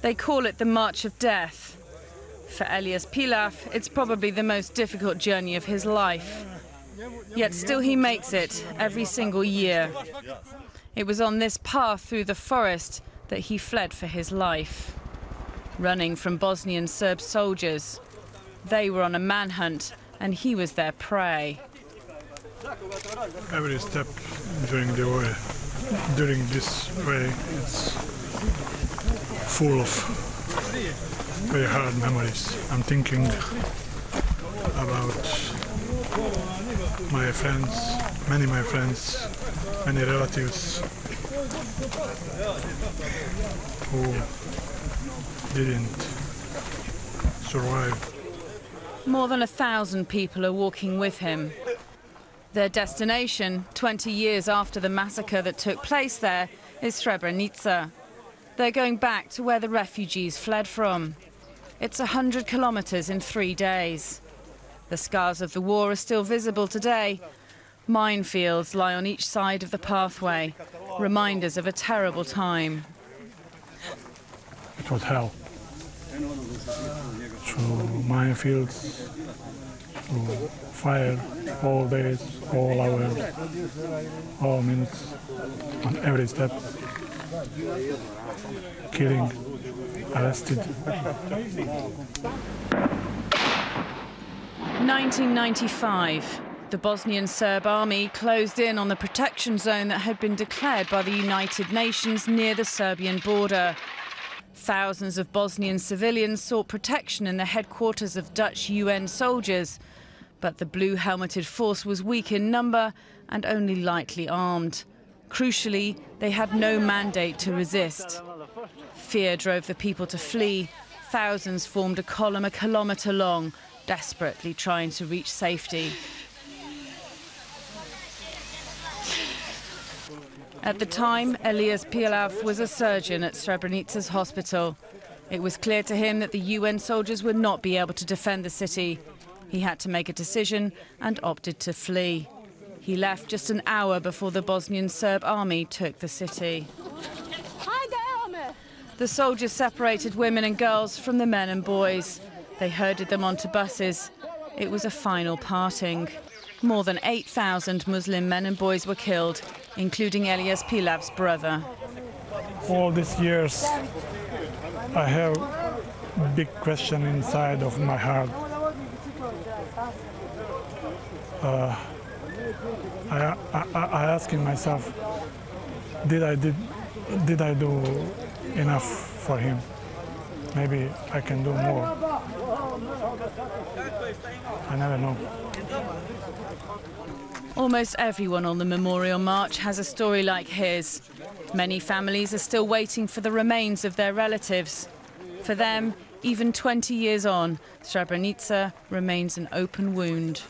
They call it the March of Death. For Elias Pilaf, it's probably the most difficult journey of his life. Yet still he makes it every single year. It was on this path through the forest that he fled for his life, running from Bosnian Serb soldiers. They were on a manhunt and he was their prey. Every step during the way, during this way, it's full of very hard memories. I'm thinking about my friends, many relatives who didn't survive. More than 1,000 people are walking with him. Their destination, 20 years after the massacre that took place there, is Srebrenica. They're going back to where the refugees fled from. It's 100 kilometers in 3 days. The scars of the war are still visible today. Minefields lie on each side of the pathway, reminders of a terrible time. It was hell. Through minefields, through fire, all days, all hours, all minutes, on every step. Killing, arrested. 1995. The Bosnian Serb army closed in on the protection zone that had been declared by the United Nations near the Serbian border. Thousands of Bosnian civilians sought protection in the headquarters of Dutch UN soldiers, but the blue-helmeted force was weak in number and only lightly armed. Crucially, they had no mandate to resist. Fear drove the people to flee. Thousands formed a column a kilometre long, desperately trying to reach safety. At the time, Elias Pilaf was a surgeon at Srebrenica's hospital. It was clear to him that the UN soldiers would not be able to defend the city. He had to make a decision and opted to flee. He left just an hour before the Bosnian Serb army took the city. The soldiers separated women and girls from the men and boys. They herded them onto buses. It was a final parting. More than 8,000 Muslim men and boys were killed, including Elias Pilaf's brother. All these years, I have a big question inside of my heart. I asking myself, did I do enough for him? Maybe I can do more. I never know. Almost everyone on the memorial march has a story like his. Many families are still waiting for the remains of their relatives. For them, even 20 years on, Srebrenica remains an open wound.